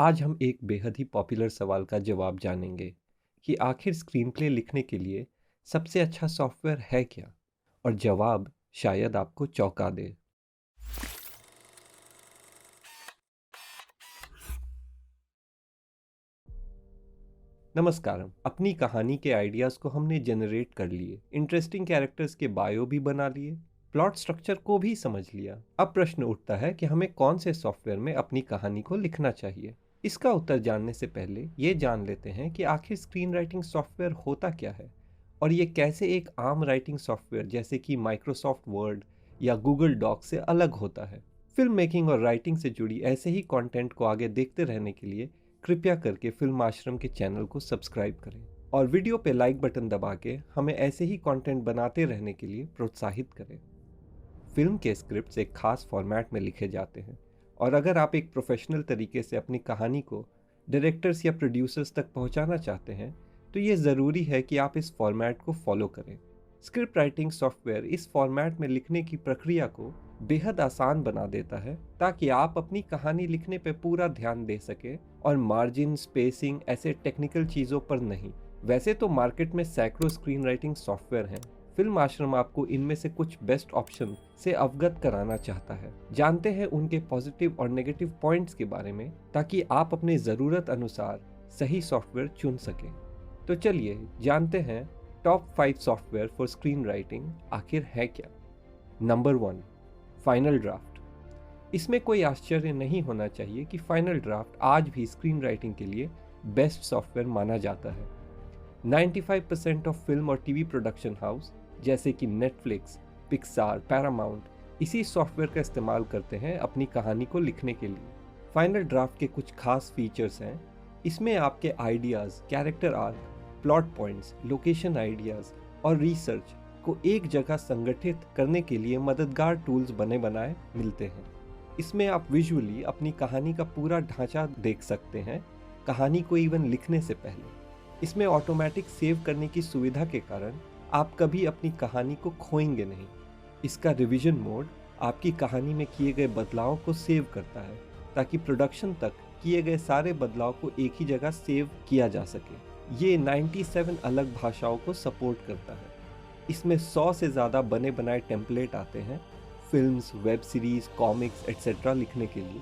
आज हम एक बेहद ही पॉपुलर सवाल का जवाब जानेंगे कि आखिर स्क्रीन प्ले लिखने के लिए सबसे अच्छा सॉफ्टवेयर है क्या। और जवाब शायद आपको चौंका दे। नमस्कारम। अपनी कहानी के आइडियाज़ को हमने जनरेट कर लिए, इंटरेस्टिंग कैरेक्टर्स के बायो भी बना लिए, प्लॉट स्ट्रक्चर को भी समझ लिया। अब प्रश्न उठता है कि हमें कौन से सॉफ्टवेयर में अपनी कहानी को लिखना चाहिए। इसका उत्तर जानने से पहले ये जान लेते हैं कि आखिर स्क्रीन राइटिंग सॉफ्टवेयर होता क्या है और ये कैसे एक आम राइटिंग सॉफ्टवेयर जैसे कि माइक्रोसॉफ्ट वर्ड या गूगल डॉक से अलग होता है। फिल्म मेकिंग और राइटिंग से जुड़ी ऐसे ही कंटेंट को आगे देखते रहने के लिए कृपया करके फिल्म आश्रम के चैनल को सब्सक्राइब करें और वीडियो पे लाइक बटन दबा के हमें ऐसे ही कंटेंट बनाते रहने के लिए प्रोत्साहित करें। फिल्म के स्क्रिप्ट्स एक खास फॉर्मेट में लिखे जाते हैं और अगर आप एक प्रोफेशनल तरीके से अपनी कहानी को डायरेक्टर्स या प्रोड्यूसर्स तक पहुंचाना चाहते हैं तो ये ज़रूरी है कि आप इस फॉर्मेट को फॉलो करें। स्क्रिप्ट राइटिंग सॉफ्टवेयर इस फॉर्मेट में लिखने की प्रक्रिया को बेहद आसान बना देता है ताकि आप अपनी कहानी लिखने पर पूरा ध्यान दे सकें और मार्जिन, स्पेसिंग ऐसे टेक्निकल चीज़ों पर नहीं। वैसे तो मार्केट में सैकड़ों स्क्रीन राइटिंग सॉफ्टवेयर हैं। फिल्म आश्रम आपको इनमें से कुछ बेस्ट ऑप्शन से अवगत कराना चाहता है। जानते हैं उनके पॉजिटिव और नेगेटिव पॉइंट्स के बारे में ताकि आप अपने ज़रूरत अनुसार सही सॉफ्टवेयर चुन सकें। तो चलिए जानते हैं top 5 software for screen writing आखिर है क्या। Number 1, final draft. इसमें कोई आश्चर्य नहीं होना चाहिए कि फाइनल ड्राफ्ट आज भी स्क्रीन राइटिंग के लिए बेस्ट सॉफ्टवेयर माना जाता है। 95% ऑफ फिल्म और टीवी प्रोडक्शन हाउस जैसे कि नेटफ्लिक्स, पिक्सार, पैरामाउंट इसी सॉफ्टवेयर का इस्तेमाल करते हैं अपनी कहानी को लिखने के लिए। फाइनल ड्राफ्ट के कुछ खास फीचर्स हैं। इसमें आपके ideas, character arc, plot points, location ideas और रिसर्च को एक जगह संगठित करने के लिए मददगार टूल्स बने बनाए मिलते हैं। इसमें आप विजुअली अपनी कहानी का पूरा ढांचा देख सकते हैं, कहानी को इवन लिखने से पहले। इसमें ऑटोमेटिक सेव करने की सुविधा के कारण आप कभी अपनी कहानी को खोएंगे नहीं। इसका रिवीजन मोड आपकी कहानी में किए गए बदलावों को सेव करता है ताकि प्रोडक्शन तक किए गए सारे बदलाव को एक ही जगह सेव किया जा सके। ये 97 अलग भाषाओं को सपोर्ट करता है। इसमें 100 से ज़्यादा बने बनाए टेम्पलेट आते हैं films, web series, comics etcetera लिखने के लिए।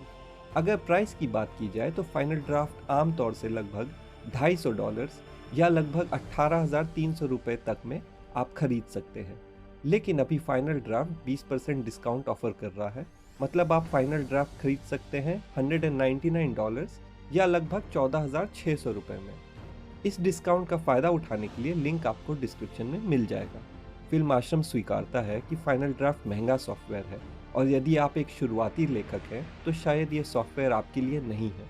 अगर प्राइस की बात की जाए तो फाइनल ड्राफ्ट आमतौर से लगभग $250 या लगभग 18,300 रुपये तक में आप खरीद सकते हैं। लेकिन अभी फाइनल ड्राफ्ट 20% डिस्काउंट ऑफर कर रहा है, मतलब आप फाइनल ड्राफ्ट खरीद सकते हैं $199 या लगभग 14,600 रुपये में। इस डिस्काउंट का फ़ायदा उठाने के लिए लिंक आपको डिस्क्रिप्शन में मिल जाएगा। फिल्म आश्रम स्वीकारता है कि फाइनल ड्राफ्ट महंगा सॉफ्टवेयर है और यदि आप एक शुरुआती लेखक हैं तो शायद ये सॉफ्टवेयर आपके लिए नहीं है।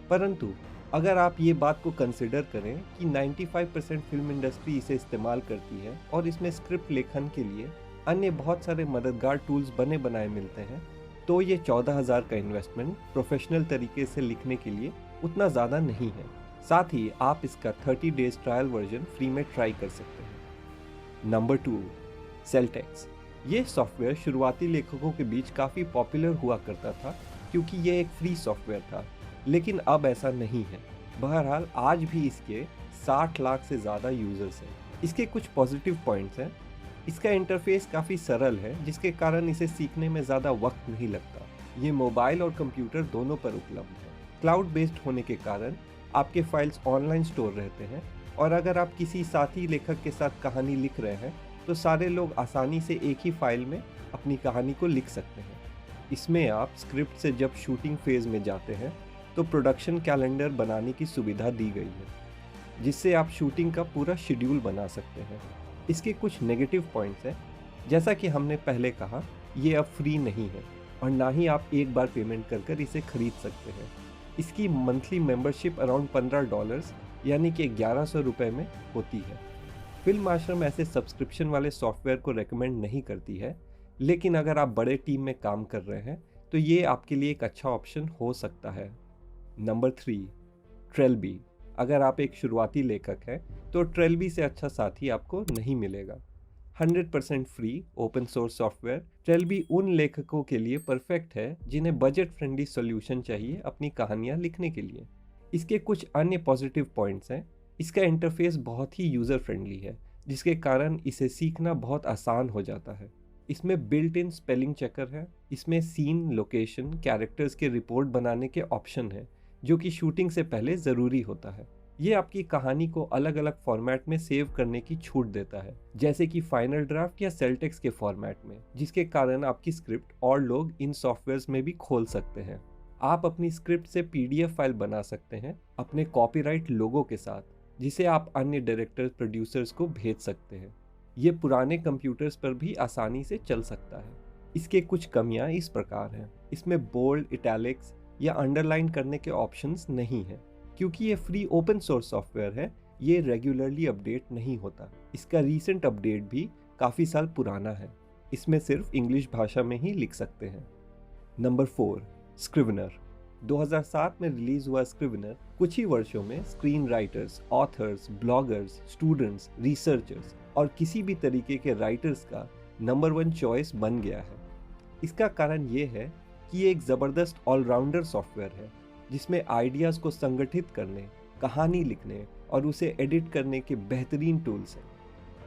परंतु अगर आप ये बात को कंसिडर करें कि 95% फिल्म इंडस्ट्री इसे इस्तेमाल करती है और इसमें स्क्रिप्ट लेखन के लिए अन्य बहुत सारे मददगार टूल्स बने बनाए मिलते हैं, तो ये 14,000 का इन्वेस्टमेंट प्रोफेशनल तरीके से लिखने के लिए उतना ज़्यादा नहीं है। साथ ही आप इसका 30 डेज ट्रायल वर्जन फ्री में ट्राई कर सकते हैं। नंबर 2, सेलटेक्स। ये सॉफ्टवेयर शुरुआती लेखकों के बीच काफ़ी पॉपुलर हुआ करता था क्योंकि ये एक फ्री सॉफ्टवेयर था, लेकिन अब ऐसा नहीं है। बहरहाल आज भी इसके 60 लाख से ज़्यादा यूज़र्स हैं। इसके कुछ पॉजिटिव पॉइंट्स हैं। इसका इंटरफेस काफ़ी सरल है जिसके कारण इसे सीखने में ज़्यादा वक्त नहीं लगता। ये मोबाइल और कंप्यूटर दोनों पर उपलब्ध है। क्लाउड बेस्ड होने के कारण आपके फाइल्स ऑनलाइन स्टोर रहते हैं और अगर आप किसी साथी लेखक के साथ कहानी लिख रहे हैं तो सारे लोग आसानी से एक ही फाइल में अपनी कहानी को लिख सकते हैं। इसमें आप स्क्रिप्ट से जब शूटिंग फेज़ में जाते हैं तो प्रोडक्शन कैलेंडर बनाने की सुविधा दी गई है जिससे आप शूटिंग का पूरा शेड्यूल बना सकते हैं। इसके कुछ नेगेटिव पॉइंट्स हैं, जैसा कि हमने पहले कहा, ये अब फ्री नहीं है और ना ही आप एक बार पेमेंट कर इसे खरीद सकते हैं। इसकी मंथली मेंबरशिप अराउंड $15 यानी कि 1100 रुपये में होती है। फिल्म आश्रम ऐसे सब्सक्रिप्शन वाले सॉफ्टवेयर को रेकमेंड नहीं करती है, लेकिन अगर आप बड़े टीम में काम कर रहे हैं तो ये आपके लिए एक अच्छा ऑप्शन हो सकता है। नंबर 3, ट्रेलबी। अगर आप एक शुरुआती लेखक हैं तो ट्रेलबी से अच्छा साथी आपको नहीं मिलेगा। 100% फ्री ओपन सोर्स सॉफ्टवेयर ट्रेलबी उन लेखकों के लिए परफेक्ट है जिन्हें बजट फ्रेंडली सॉल्यूशन चाहिए अपनी कहानियां लिखने के लिए। इसके कुछ अन्य पॉजिटिव पॉइंट्स हैं। इसका इंटरफेस बहुत ही यूज़र फ्रेंडली है, जिसके कारण इसे सीखना बहुत आसान हो जाता है। इसमें बिल्ट इन स्पेलिंग चेकर है। इसमें सीन, लोकेशन, कैरेक्टर्स के रिपोर्ट बनाने के ऑप्शन है, जो कि शूटिंग से पहले ज़रूरी होता है। ये आपकी कहानी को अलग अलग फॉर्मेट में सेव करने की छूट देता है, जैसे कि फाइनल ड्राफ्ट या सेलटेक्स के फॉर्मेट में, जिसके कारण आपकी स्क्रिप्ट और लोग इन सॉफ्टवेयर्स में भी खोल सकते हैं। आप अपनी स्क्रिप्ट से पीडीएफ फाइल बना सकते हैं अपने कॉपीराइट लोगो के साथ, जिसे आप अन्य डायरेक्टर्स, प्रोड्यूसर्स को भेज सकते हैं। ये पुराने कंप्यूटर्स पर भी आसानी से चल सकता है। इसके कुछ कमियां इस प्रकार हैं। इसमें बोल्ड, इटैलिक्स या अंडरलाइन करने के ऑप्शंस नहीं हैं। क्योंकि ये फ्री ओपन सोर्स सॉफ्टवेयर है, ये रेगुलरली अपडेट नहीं होता। इसका रीसेंट अपडेट भी काफ़ी साल पुराना है। इसमें सिर्फ इंग्लिश भाषा में ही लिख सकते हैं। नंबर 4, स्क्रिवनर। 2007 में रिलीज हुआ स्क्रिवनर कुछ ही वर्षों में screen writers, authors, bloggers, students, researchers और किसी भी तरीके के राइटर्स का नंबर 1 चॉइस बन गया है। इसका कारण ये है कि ये एक ज़बरदस्त ऑलराउंडर सॉफ्टवेयर है, जिसमें आइडियाज़ को संगठित करने, कहानी लिखने और उसे एडिट करने के बेहतरीन टूल्स हैं।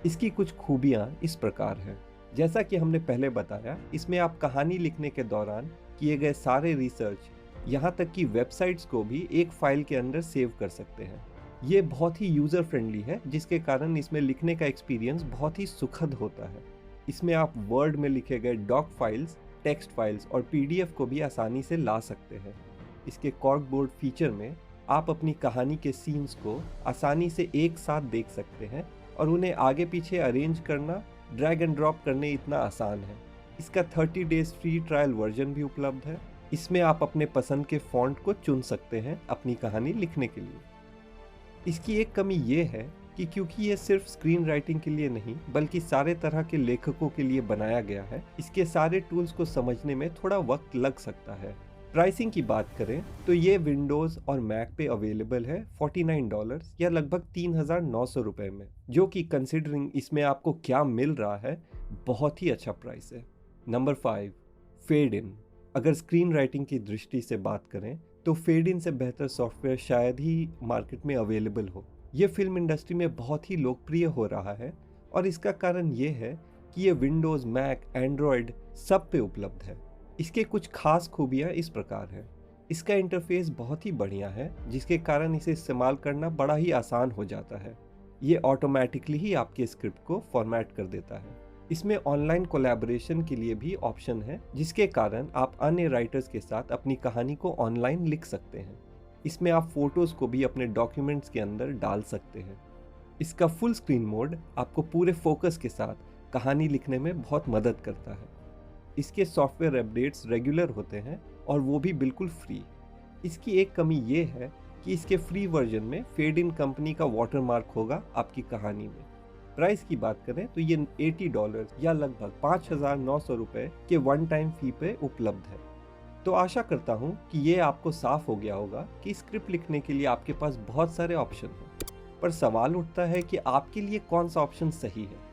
इसकी कुछ खूबियाँ इस प्रकार हैं। जैसा कि हमने पहले बताया, इसमें आप कहानी लिखने के दौरान किए गए सारे रिसर्च, यहाँ तक कि वेबसाइट्स को भी एक फाइल के अंदर सेव कर सकते हैं। ये बहुत ही यूज़र फ्रेंडली है, जिसके कारण इसमें लिखने का एक्सपीरियंस बहुत ही सुखद होता है। इसमें आप वर्ड में लिखे गए डॉक फाइल्स, टेक्स्ट फाइल्स और पीडीएफ को भी आसानी से ला सकते हैं। इसके कॉर्कबोर्ड फीचर में आप अपनी कहानी के सीन्स को आसानी से एक साथ देख सकते हैं और उन्हें आगे पीछे अरेंज करना, ड्रैग एंड ड्रॉप करने इतना आसान है। इसका 30 डेज फ्री ट्रायल वर्जन भी उपलब्ध है। इसमें आप अपने पसंद के फॉन्ट को चुन सकते हैं अपनी कहानी लिखने के लिए। इसकी एक कमी ये है कि क्योंकि ये सिर्फ स्क्रीन राइटिंग के लिए नहीं बल्कि सारे तरह के लेखकों के लिए बनाया गया है, इसके सारे टूल्स को समझने में थोड़ा वक्त लग सकता है। प्राइसिंग की बात करें तो ये विंडोज़ और मैक पे अवेलेबल है $49 या लगभग 3,900 रुपये में, जो कि कंसिडरिंग इसमें आपको क्या मिल रहा है, बहुत ही अच्छा प्राइस है। Number 5, fade in. अगर स्क्रीन राइटिंग की दृष्टि से बात करें तो फेड इन से बेहतर सॉफ्टवेयर शायद ही मार्केट में अवेलेबल हो। ये फिल्म इंडस्ट्री में बहुत ही लोकप्रिय हो रहा है और इसका कारण ये है कि ये विंडोज़, मैक, एंड्रॉयड सब पे उपलब्ध है। इसके कुछ खास खूबियाँ इस प्रकार हैं। इसका इंटरफेस बहुत ही बढ़िया है, जिसके कारण इसे इस्तेमाल करना बड़ा ही आसान हो जाता है। ये ऑटोमेटिकली ही आपके स्क्रिप्ट को फॉर्मेट कर देता है। इसमें ऑनलाइन कोलैबोरेशन के लिए भी ऑप्शन है, जिसके कारण आप अन्य राइटर्स के साथ अपनी कहानी को ऑनलाइन लिख सकते हैं। इसमें आप फोटोज़ को भी अपने डॉक्यूमेंट्स के अंदर डाल सकते हैं। इसका फुल स्क्रीन मोड आपको पूरे फोकस के साथ कहानी लिखने में बहुत मदद करता है। इसके सॉफ्टवेयर अपडेट्स रेगुलर होते हैं और वो भी बिल्कुल फ्री। इसकी एक कमी ये है कि इसके फ्री वर्जन में फेड इन कंपनी का वाटरमार्क होगा आपकी कहानी में। प्राइस की बात करें तो ये $80 या लगभग 5,900 रुपये के वन टाइम फी पे उपलब्ध है। तो आशा करता हूँ कि ये आपको साफ हो गया होगा कि स्क्रिप्ट लिखने के लिए आपके पास बहुत सारे ऑप्शन हैं, पर सवाल उठता है कि आपके लिए कौन सा ऑप्शन सही है।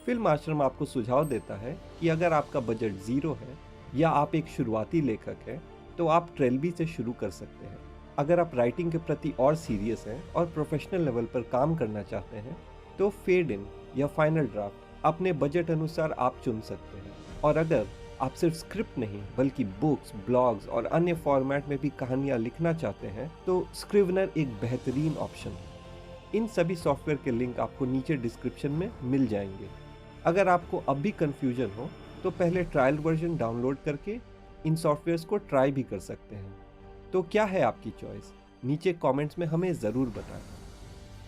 फिल्म आश्रम आपको सुझाव देता है कि अगर आपका बजट 0 है या आप एक शुरुआती लेखक हैं तो आप ट्रेलबी से शुरू कर सकते हैं। अगर आप राइटिंग के प्रति और सीरियस हैं और प्रोफेशनल लेवल पर काम करना चाहते हैं तो फेड इन या फाइनल ड्राफ्ट अपने बजट अनुसार आप चुन सकते हैं। और अगर आप सिर्फ स्क्रिप्ट नहीं बल्कि बुक्स, ब्लॉग्स और अन्य फॉर्मेट में भी कहानियाँ लिखना चाहते हैं तो स्क्रिवनर एक बेहतरीन ऑप्शन है। इन सभी सॉफ्टवेयर के लिंक आपको नीचे डिस्क्रिप्शन में मिल जाएंगे। अगर आपको अब भी कन्फ्यूजन हो तो पहले ट्रायल वर्जन डाउनलोड करके इन सॉफ्टवेयर्स को ट्राई भी कर सकते हैं। तो क्या है आपकी चॉइस? नीचे कमेंट्स में हमें ज़रूर बताएं।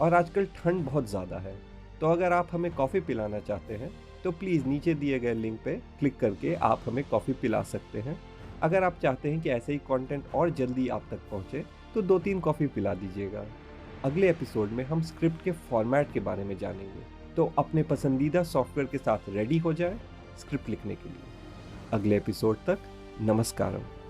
और आजकल ठंड बहुत ज़्यादा है, तो अगर आप हमें कॉफ़ी पिलाना चाहते हैं तो प्लीज़ नीचे दिए गए लिंक पे क्लिक करके आप हमें कॉफ़ी पिला सकते हैं। अगर आप चाहते हैं कि ऐसे ही कंटेंट और जल्दी आप तक पहुंचे तो 2-3 कॉफ़ी पिला दीजिएगा। अगले एपिसोड में हम स्क्रिप्ट के फॉर्मेट के बारे में जानेंगे, तो अपने पसंदीदा सॉफ्टवेयर के साथ रेडी हो जाए स्क्रिप्ट लिखने के लिए। अगले एपिसोड तक नमस्कारम।